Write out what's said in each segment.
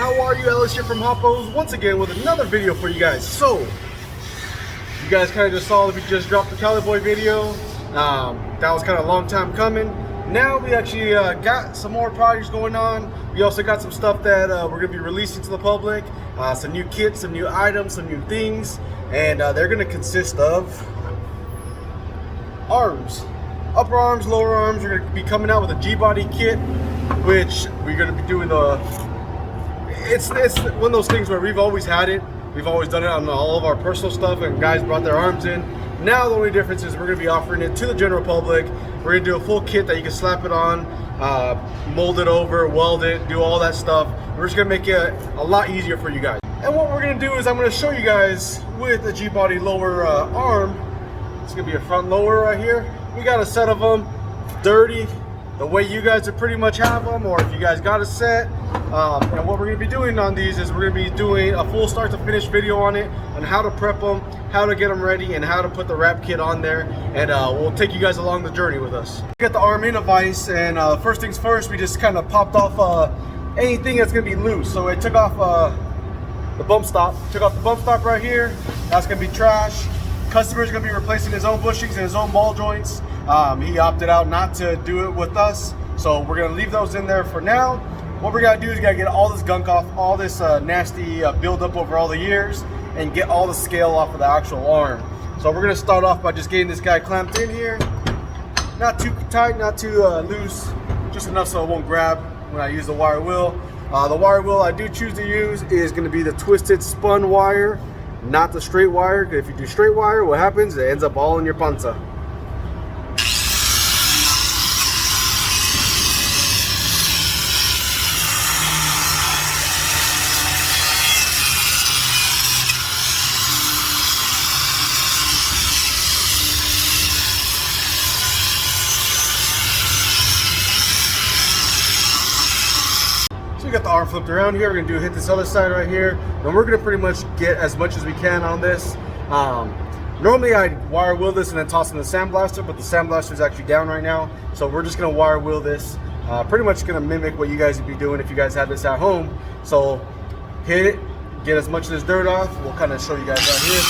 how are you? Alex here from Hoppos once again with another video for you guys. So, you guys kind of just saw that we just dropped the Cowboy video. That was kind of a long time coming. Now we actually got some more projects going on. We also got some stuff that we're going to be releasing to the public. Some new kits, some new items, some new things. And they're going to consist of arms. Upper arms, lower arms. We're going to be coming out with a G-body kit, which we're going to be doing it's one of those things where we've always had it. We've always done it on all of our personal stuff, and guys brought their arms in. Now the only difference is we're going to be offering it to the general public. We're going to do a full kit that you can slap it on, mold it over, weld it, do all that stuff. We're just going to make it a lot easier for you guys. And what we're going to do is I'm going to show you guys with the G-body lower arm. It's going to be a front lower right here. We got a set of them, dirty, the way you guys would pretty much have them, or if you guys got a set. And what we're going to be doing on these is we're going to be doing a full start to finish video on it, on how to prep them, how to get them ready, and how to put the wrap kit on there. And we'll take you guys along the journey with us. We got the arm in a vise, and first things first, we just kind of popped off anything that's going to be loose. So it took off the bump stop, right here. That's going to be trash. Customer's going to be replacing his own bushings and his own ball joints. He opted out not to do it with us, so we're going to leave those in there for now. What we got to do is we got to get all this gunk off, all this nasty buildup over all the years, and get all the scale off of the actual arm. So we're going to start off by just getting this guy clamped in here. Not too tight, not too loose, just enough so it won't grab when I use the wire wheel. The wire wheel I do choose to use is going to be the twisted spun wire, not the straight wire. If you do straight wire, what happens? It ends up all in your panza. So we got the arm flipped around here. We're gonna hit this other side right here, and we're gonna pretty much get as much as we can on this. Normally I wire wheel this and then toss in the sandblaster, but the sandblaster is actually down right now, so we're just gonna wire wheel this. Pretty much gonna mimic what you guys would be doing if you guys had this at home. So hit it, get as much of this dirt off. We'll kind of show you guys right here.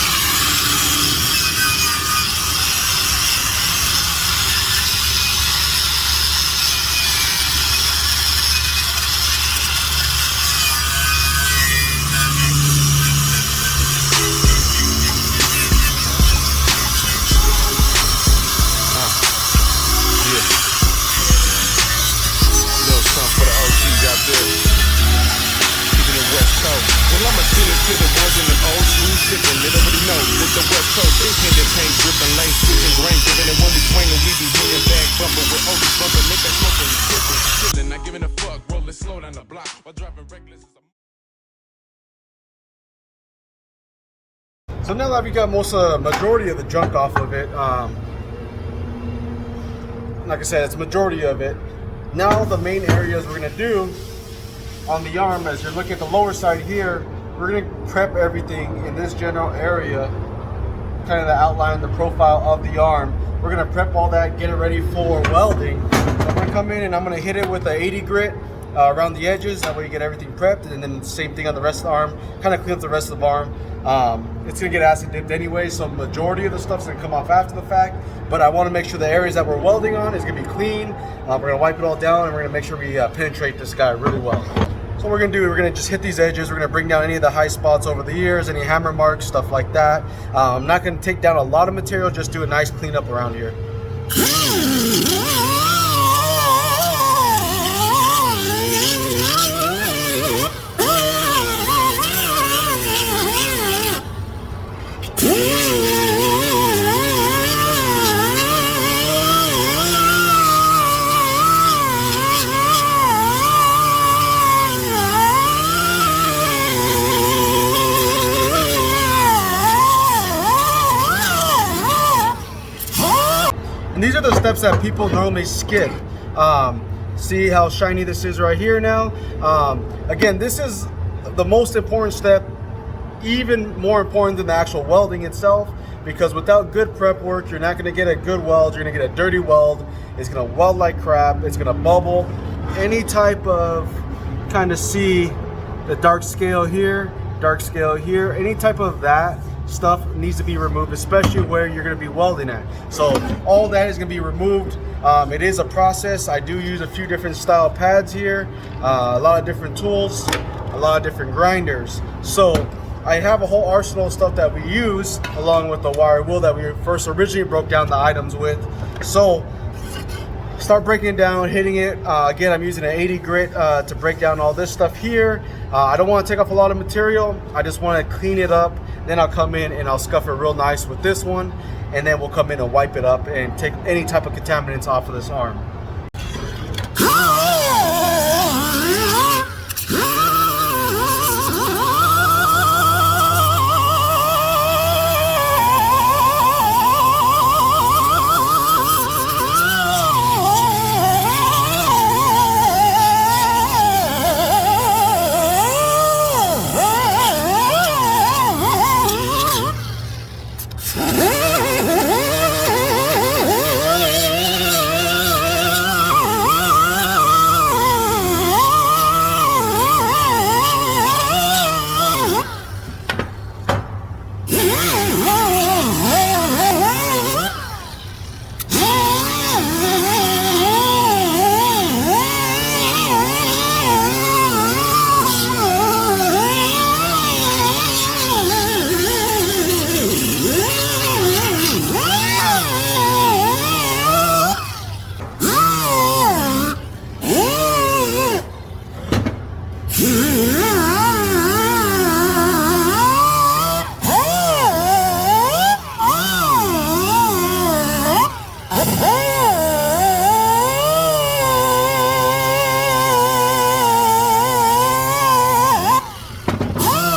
So now that we got majority of the junk off of it, like I said, it's majority of it. Now the main areas we're gonna do on the arm, as you're looking at the lower side here, we're gonna prep everything in this general area, kind of the outline, the profile of the arm. We're gonna prep all that, get it ready for welding. So I'm gonna come in and I'm gonna hit it with a 80 grit around the edges. That way you get everything prepped, and then same thing on the rest of the arm. Kind of clean up the rest of the arm. It's gonna get acid dipped anyway, so majority of the stuff's gonna come off after the fact. But I want to make sure the areas that we're welding on is gonna be clean. We're gonna wipe it all down, and we're gonna make sure we penetrate this guy really well. So what we're gonna do, we're gonna just hit these edges. We're gonna bring down any of the high spots over the years, any hammer marks, stuff like that. I'm not gonna take down a lot of material, just do a nice cleanup around here. And these are the steps that people normally skip. See how shiny this is right here now? Again, this is the most important step, even more important than the actual welding itself, because without good prep work, you're not gonna get a good weld, you're gonna get a dirty weld. It's gonna weld like crap, it's gonna bubble. Any type of kind of see the dark scale here, any type of that stuff needs to be removed, especially where you're going to be welding at. So all that is going to be removed. It is a process. I do use a few different style pads here, a lot of different tools, a lot of different grinders. So I have a whole arsenal of stuff that we use along with the wire wheel that we first originally broke down the items with. So start breaking it down, hitting it. Again, I'm using an 80 grit to break down all this stuff here. I don't want to take off a lot of material. I just want to clean it up. Then I'll come in and I'll scuff it real nice with this one. And then we'll come in and wipe it up and take any type of contaminants off of this arm.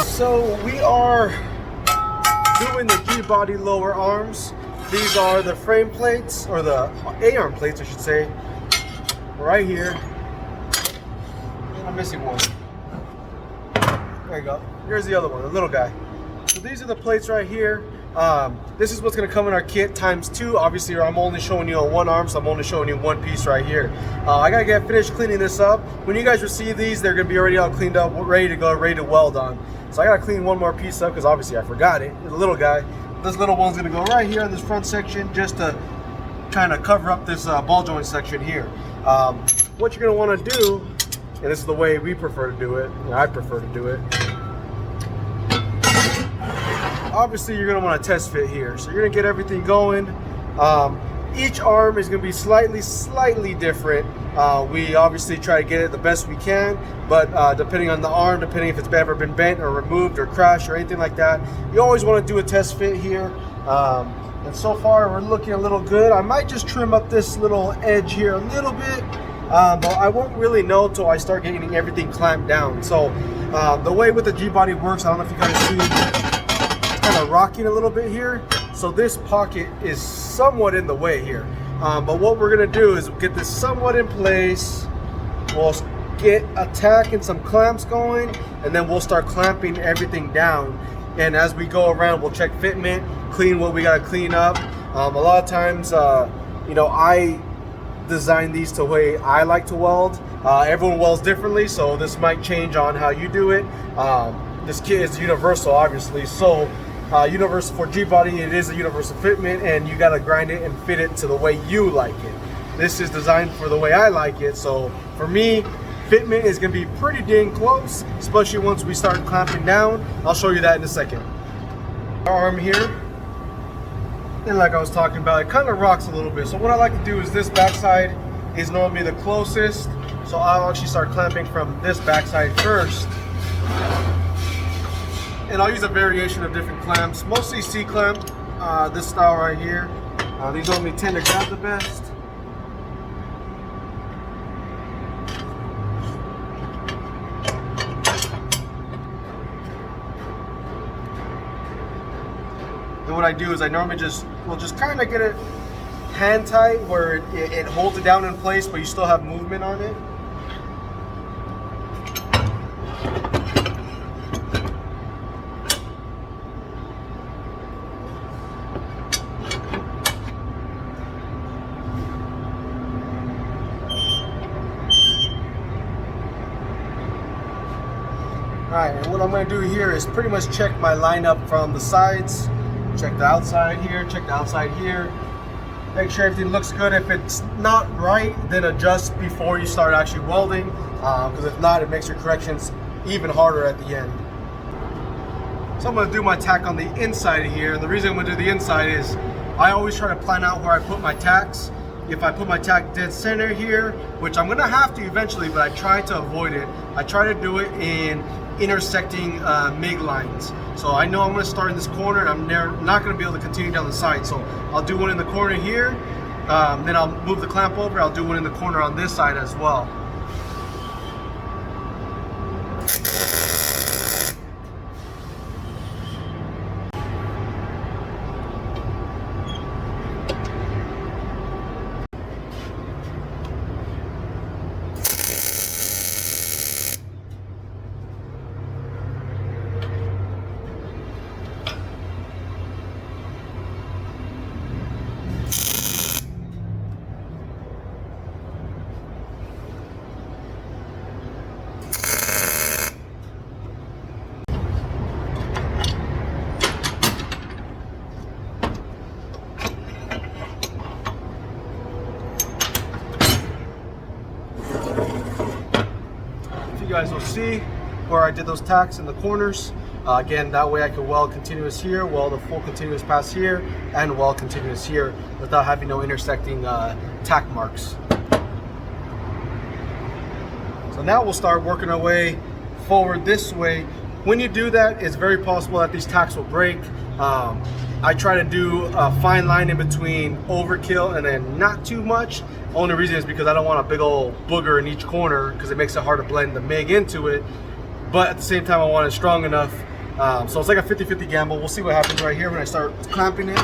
So we are doing the G-body lower arms. These are the frame plates, or the A-arm plates I should say, right here. And I'm missing one. There you go. Here's the other one, the little guy. So these are the plates right here. This is what's going to come in our kit times 2. Obviously, I'm only showing you on one arm, so I'm only showing you one piece right here. I got to get finished cleaning this up. When you guys receive these, they're going to be already all cleaned up, ready to go, ready to weld on. So I got to clean one more piece up because obviously I forgot it. The little guy. This little one's going to go right here in this front section just to kind of cover up this ball joint section here. What you're going to want to do, and this is the way we prefer to do it, I prefer to do it. Obviously, you're going to want to test fit here. So you're going to get everything going. Each arm is going to be slightly different. We obviously try to get it the best we can, but depending on the arm, depending if it's ever been bent or removed or crashed or anything like that, you always want to do a test fit here. And so far, we're looking a little good. I might just trim up this little edge here a little bit, but I won't really know till I start getting everything clamped down. So the way with the G-body works, I don't know if you guys see, kind of rocking a little bit here, so this pocket is somewhat in the way here, but what we're gonna do is get this somewhat in place. We'll get a tack and some clamps going, and then we'll start clamping everything down. And as we go around, we'll check fitment, clean what we gotta clean up. A lot of times, you know, I design these the way I like to weld. Everyone welds differently, so this might change on how you do it. This kit is universal, obviously, so universal for G-body, it is a universal fitment, and you gotta grind it and fit it to the way you like it. This is designed for the way I like it, so for me, fitment is gonna be pretty dang close, especially once we start clamping down. I'll show you that in a second. Our arm here, and like I was talking about, it kind of rocks a little bit. So what I like to do is this backside is normally the closest, so I'll actually start clamping from this backside first. And I'll use a variation of different clamps, mostly C-clamp, this style right here. These only tend to grab the best. And what I do is I normally will just kind of get it hand tight where it holds it down in place, but you still have movement on it. Alright, and what I'm going to do here is pretty much check my lineup from the sides. Check the outside here, check the outside here. Make sure everything looks good. If it's not right, then adjust before you start actually welding. Because if not, it makes your corrections even harder at the end. So I'm going to do my tack on the inside here. And the reason I'm going to do the inside is I always try to plan out where I put my tacks. If I put my tack dead center here, which I'm going to have to eventually, but I try to avoid it. I try to do it in intersecting MIG lines. So I know I'm going to start in this corner and I'm not going to be able to continue down the side. So I'll do one in the corner here, then I'll move the clamp over, I'll do one in the corner on this side as well. You guys will see where I did those tacks in the corners. Again, that way I could weld continuous here, weld a full continuous pass here, and weld continuous here without having no intersecting tack marks. So now we'll start working our way forward this way. When you do that, it's very possible that these tacks will break. I try to do a fine line in between overkill and then not too much. Only reason is because I don't want a big old booger in each corner because it makes it hard to blend the MIG into it. But at the same time, I want it strong enough. So it's like a 50-50 gamble. We'll see what happens right here when I start clamping it.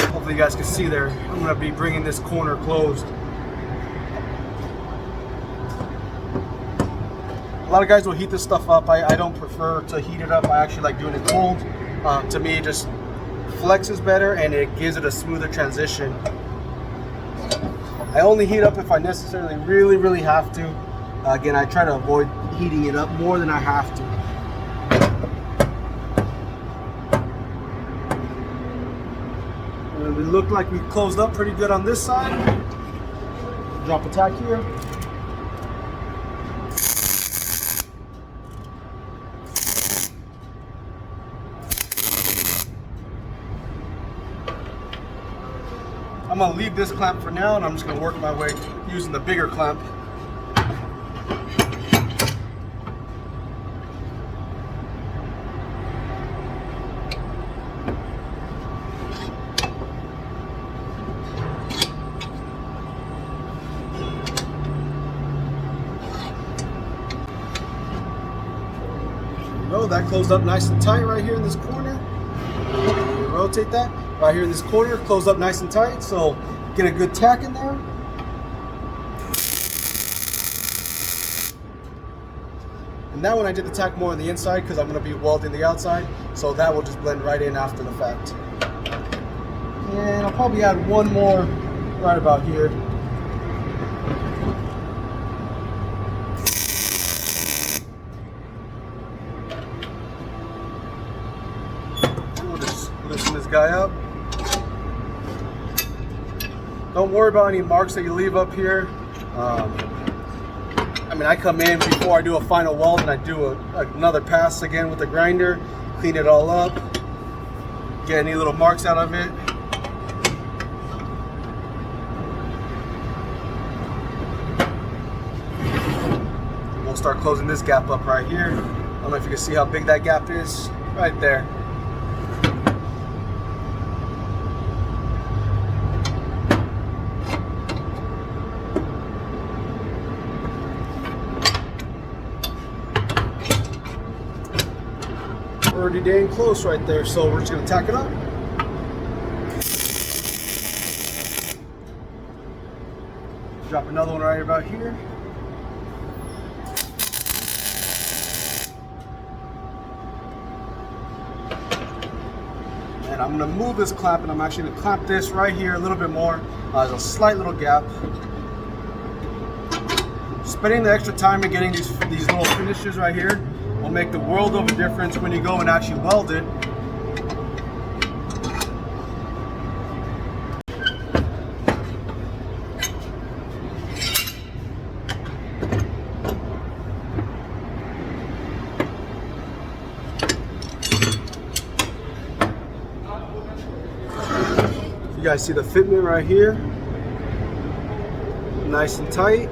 Hopefully you guys can see there. I'm going to be bringing this corner closed. A lot of guys will heat this stuff up. I don't prefer to heat it up. I actually like doing it cold. To me, it just flexes better and it gives it a smoother transition. I only heat up if I necessarily really have to. Again, I try to avoid heating it up more than I have to. And we look like we closed up pretty good on this side. Drop a tack here. I'm going to leave this clamp for now and I'm just going to work my way using the bigger clamp. There we go, that closed up nice and tight right here in this corner. Rotate that. Right here in this corner, close up nice and tight, so get a good tack in there. And that one I did the tack more on the inside because I'm going to be welding the outside, so that will just blend right in after the fact. And I'll probably add one more right about here. We'll just loosen this guy up. Don't worry about any marks that you leave up here. I mean, I come in before I do a final weld and I do another pass again with the grinder, clean it all up, get any little marks out of it. We'll start closing this gap up right here. I don't know if you can see how big that gap is, right there. Pretty dang close right there, so we're just going to tack it up. Drop another one right about here. And And I'm gonna move this clamp, and I'm actually gonna clamp this right here a little bit more. There's a slight little gap. Spending the extra time and getting these little finishes right here will make the world of a difference when you go and actually weld it. You guys see the fitment right here, nice and tight,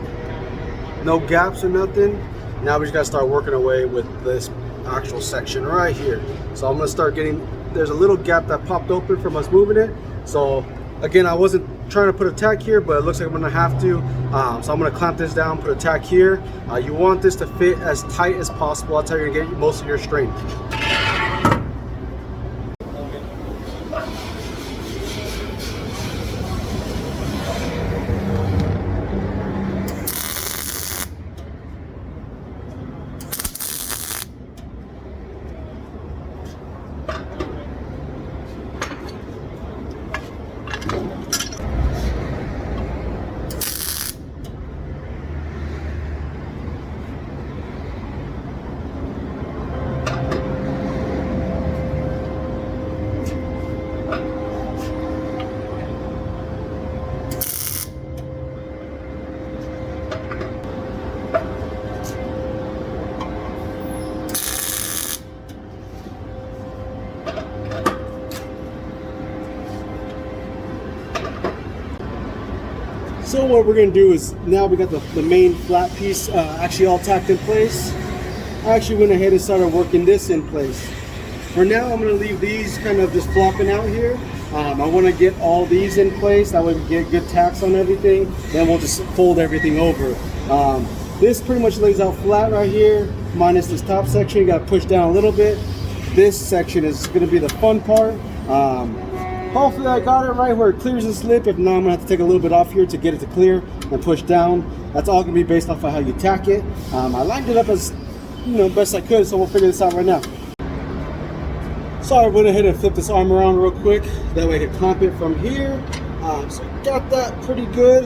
no gaps or nothing. Now we just gotta start working away with this actual section right here. So I'm gonna start getting, there's a little gap that popped open from us moving it. So again, I wasn't trying to put a tack here, but it looks like I'm gonna have to. So I'm gonna clamp this down, put a tack here. You want this to fit as tight as possible. That's how you're gonna get most of your strength. So what we're going to do is, now we got the main flat piece actually all tacked in place. I actually went ahead and started working this in place. For now, I'm going to leave these kind of just flopping out here. I want to get all these in place, that way we get good tacks on everything. Then we'll just fold everything over. This pretty much lays out flat right here, minus this top section. You got to push down a little bit. This section is going to be the fun part. Hopefully I got it right where it clears and slip. If not, I'm gonna have to take a little bit off here to get it to clear and push down. That's all gonna be based off of how you tack it. I lined it up as best I could, so we'll figure this out right now. So I went ahead and flipped this arm around real quick. That way I can clamp it from here. So I got that pretty good.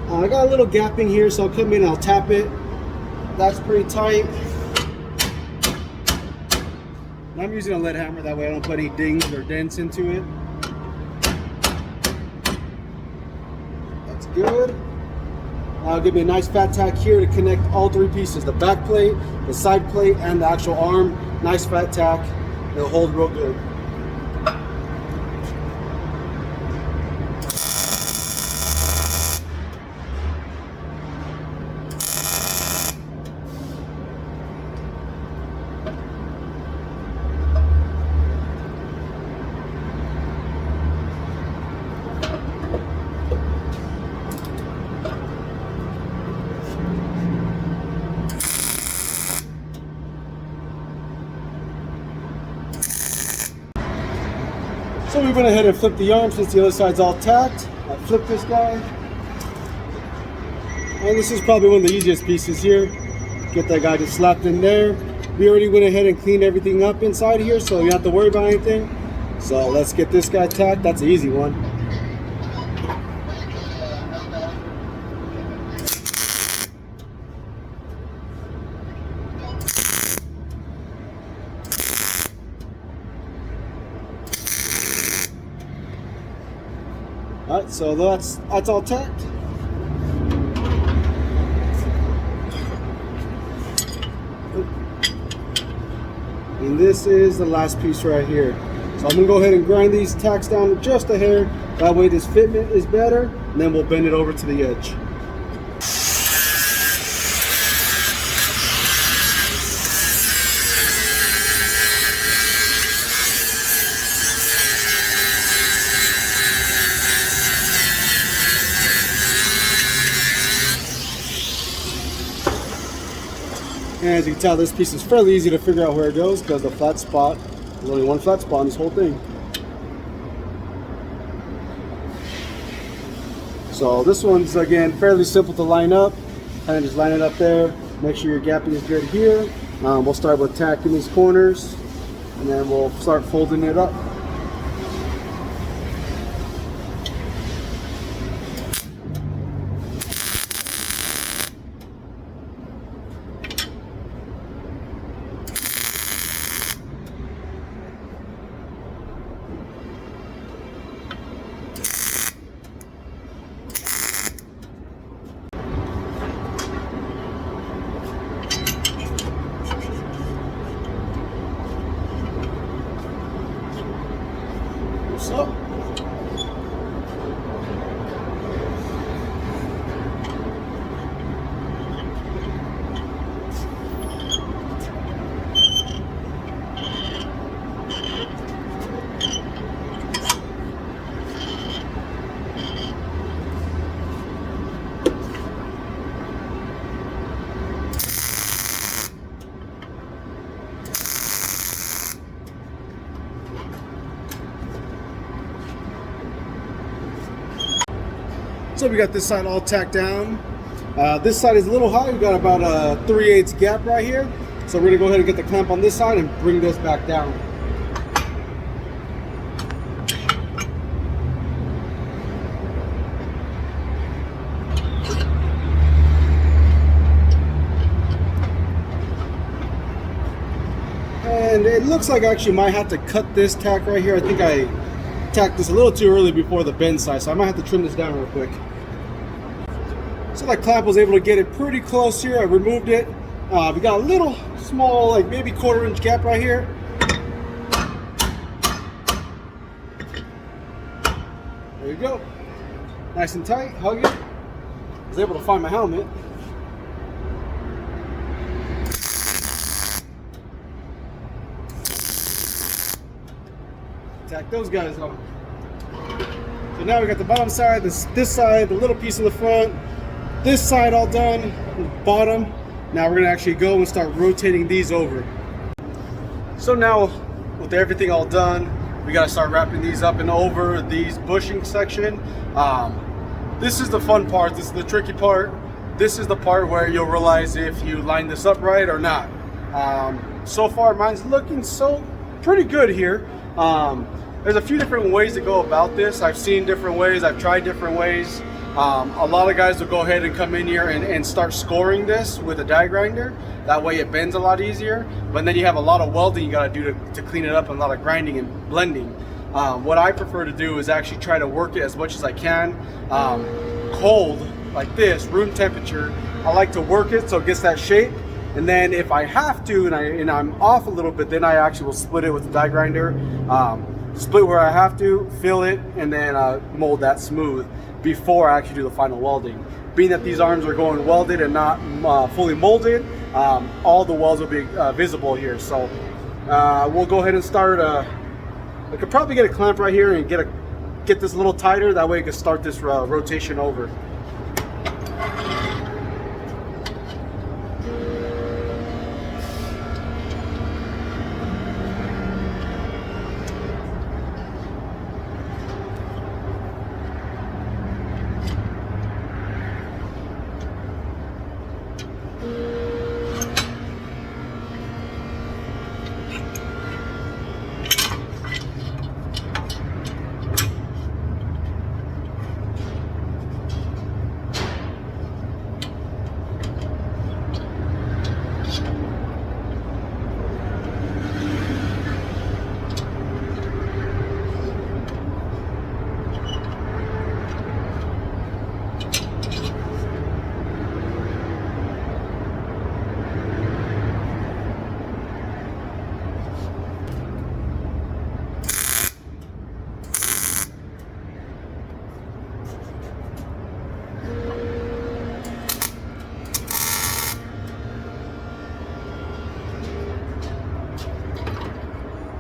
I got a little gapping here, so I'll come in and I'll tap it. That's pretty tight. And I'm using a lead hammer, that way I don't put any dings or dents into it. Good. Now give me a nice fat tack here to connect all three pieces, the back plate, the side plate, and the actual arm. Nice fat tack. It'll hold real good. So we went ahead and flipped the arm since the other side's all tacked. I flipped this guy. And this is probably one of the easiest pieces here. Get that guy just slapped in there. We already went ahead and cleaned everything up inside here, so you don't have to worry about anything. So let's get this guy tacked. That's an easy one. Alright, so that's all tacked. And this is the last piece right here. So I'm going to go ahead and grind these tacks down just a hair. That way this fitment is better. And then we'll bend it over to the edge. And as you can tell, this piece is fairly easy to figure out where it goes because the flat spot, there's only one flat spot in this whole thing. So this one's, again, fairly simple to line up. Kind of just line it up there. Make sure your gapping is good here. We'll start with tacking these corners, and then we'll start folding it up. So So we got this side all tacked down. This side is a little high. We got about a 3/8 gap right here. So we're gonna go ahead and get the clamp on this side and bring this back down. And it looks like I actually might have to cut this tack right here. I think I tacked this a little too early before the bend size, so I might have to trim this down real quick. So that clamp was able to get it pretty close here. I removed it. We got a little small, like maybe 1/4 inch gap right here. There you go. Nice and tight, hug it. I was able to find my helmet. Tack those guys on. So now we got the bottom side, this side, the little piece in the front, this side all done, the bottom. Now we're gonna actually go and start rotating these over. So now with everything all done, we gotta start wrapping these up and over these bushing section. This is the fun part, this is the tricky part. This is the part where you'll realize if you line this up right or not. So far mine's looking pretty good here. There's a few different ways to go about this. I've seen different ways, I've tried different ways. A lot of guys will go ahead and come in here and start scoring this with a die grinder. That way it bends a lot easier. But then you have a lot of welding you gotta do to clean it up, and a lot of grinding and blending. What I prefer to do is actually try to work it as much as I can. Cold, like this, room temperature, I like to work it so it gets that shape. And then if I have to and I'm off a little bit, then I actually will split it with the die grinder. Split where I have to, fill it, and then mold that smooth before I actually do the final welding. Being that these arms are going welded and not fully molded, all the welds will be visible here. So we'll go ahead and start. I could probably get a clamp right here and get this a little tighter. That way I can start this rotation over.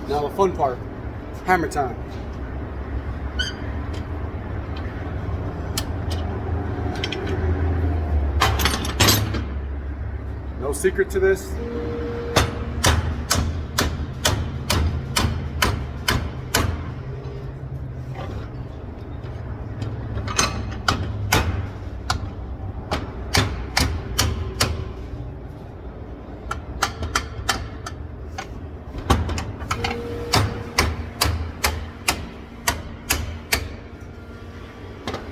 Now the fun part, hammer time. No secret to this.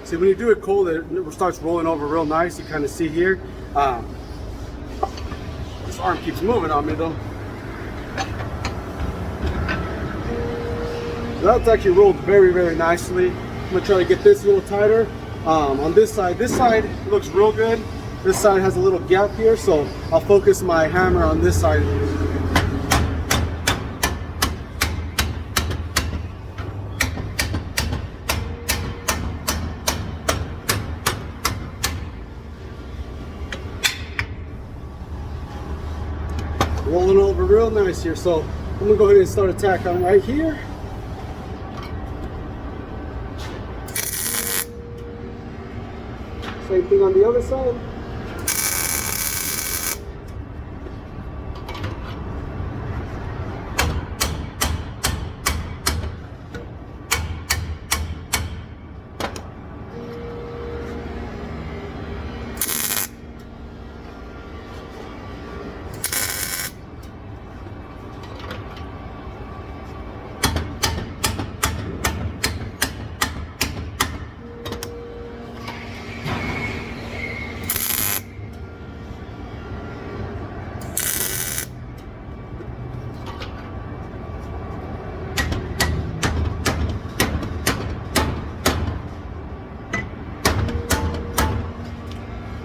See, when you do it cold, it starts rolling over real nice. You kind of see here. This arm keeps moving on me though. So that's actually rolled very, very nicely. I'm gonna try to get this a little tighter. On this side looks real good. This side has a little gap here, so I'll focus my hammer on this side. real nice here. So I'm gonna go ahead and start attack on right here. Same thing on the other side.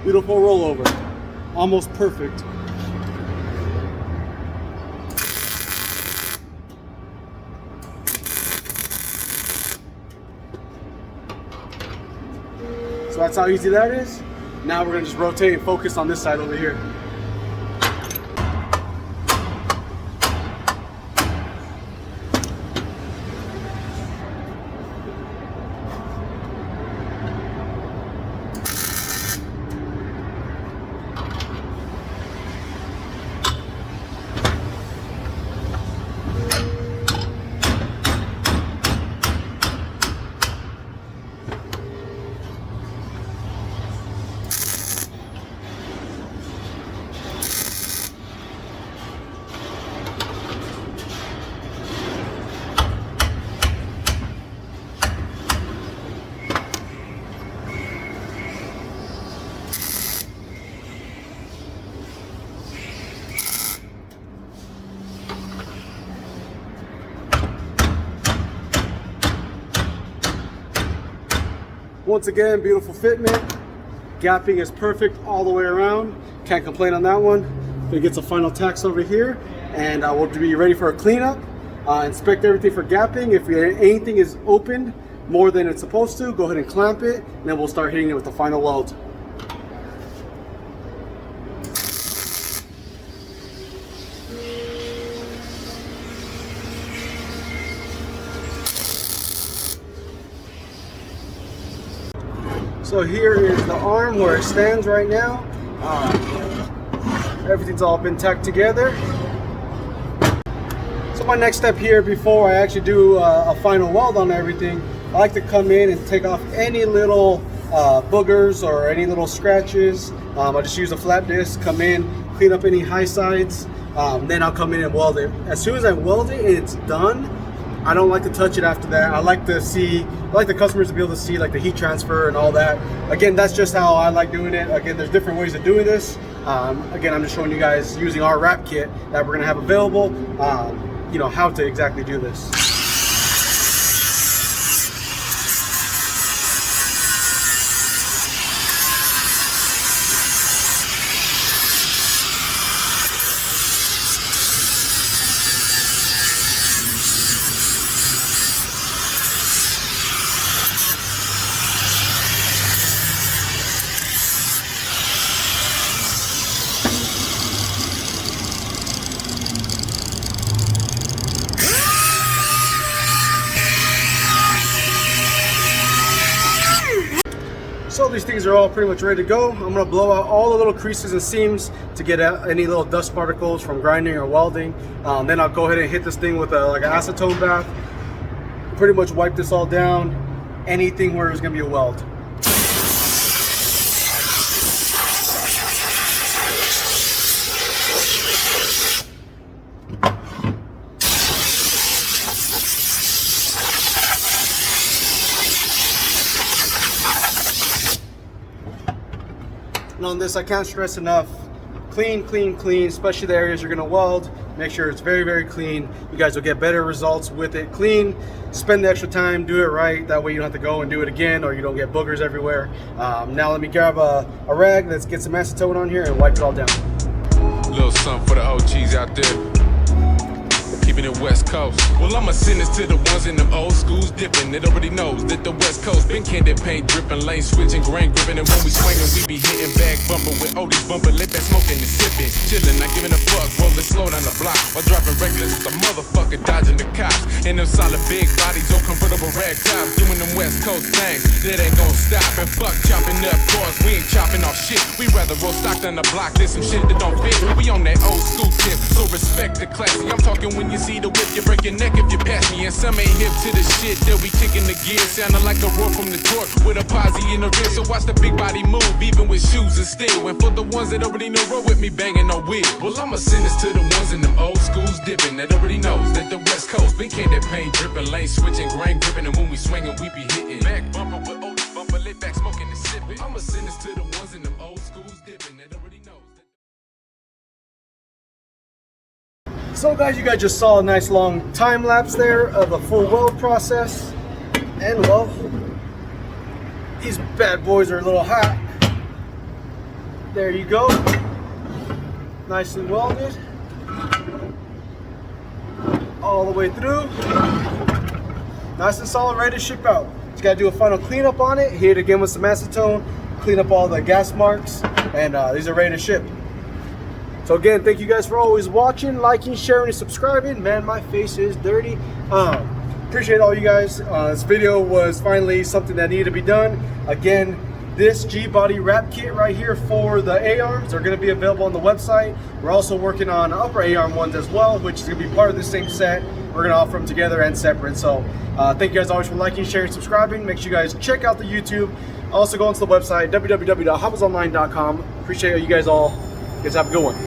Beautiful rollover, almost perfect. So that's how easy that is. Now we're gonna just rotate and focus on this side over here. Once again, beautiful fitment. Gapping is perfect all the way around. Can't complain on that one. Gonna get some final tacks over here, and we'll be ready for a cleanup. Inspect everything for gapping. If anything is opened more than it's supposed to, go ahead and clamp it, and then we'll start hitting it with the final weld. So here is the arm where it stands right now. Everything's all been tacked together. So my next step here, before I actually do a final weld on everything, I like to come in and take off any little boogers or any little scratches. I just use a flat disc, come in, clean up any high sides, then I'll come in and weld it. As soon as I weld it and it's done, I don't like to touch it after that. I like the customers to be able to see like the heat transfer and all that. Again, that's just how I like doing it. Again, there's different ways of doing this. Again, I'm just showing you guys using our wrap kit that we're gonna have available, you know, how to exactly do this. So these things are all pretty much ready to go. I'm gonna blow out all the little creases and seams to get out any little dust particles from grinding or welding. Then I'll go ahead and hit this thing with like an acetone bath. Pretty much wipe this all down. Anything where there's gonna be a weld. And on this, I can't stress enough, clean, clean, clean, especially the areas you're gonna weld. Make sure it's very, very clean. You guys will get better results with it clean. Spend the extra time, do it right. That way you don't have to go and do it again, or you don't get boogers everywhere. Now let me grab a rag, let's get some acetone on here and wipe it all down. A little something for the OGs out there. Keep keeping it West Coast. Well, I'ma send this to the ones in them old schools dipping. It already knows that the West Coast been candy paint dripping, lane switching, grain gripping, and when we swinging, we be hitting back bumper with oldies bumper, let that smoking and sipping, chilling, not giving a fuck, rolling slow down the block while driving reckless as a motherfucker dodging the cops. And them solid big bodies on convertible rag tops, doing them West Coast things that ain't gon' stop. And fuck chopping up cars, we ain't chopping off shit. We rather roll stock than the block. There's some shit that don't fit. We on that old school tip, so respect the classy. I'm talking when you see the whip, you break your neck if you pass me. And some ain't hip to the shit, they'll be kicking the gear, sounding like a roar from the torque with a posse in the rear. So watch the big body move, even with shoes and steel. And for the ones that already know, roll with me banging no wheel. Well, I'ma send this to the ones in them old schools dipping, that already knows that the West Coast been candy paint dripping, lane switching, grain gripping, and when we swinging, we be hitting back bumper with oldies bumper, lit back smoking and sipping. I'ma send this to the ones in them old schools dipping, that already knows. So guys, you guys just saw a nice long time lapse there of the full weld process. And well, these bad boys are a little hot. There you go. Nicely welded. All the way through. Nice and solid, ready to ship out. Just gotta do a final cleanup on it. Hit it again with some acetone. Clean up all the gas marks. And these are ready to ship. So again, thank you guys for always watching, liking, sharing, and subscribing. Man, my face is dirty. Appreciate all you guys. This video was finally something that needed to be done. Again, this G-body wrap kit right here for the A-arms are going to be available on the website. We're also working on upper A-arm ones as well, which is going to be part of the same set. We're going to offer them together and separate. So thank you guys always for liking, sharing, subscribing. Make sure you guys check out the YouTube. Also go onto the website, www.hobbiesonline.com. Appreciate you guys all. You guys have a good one.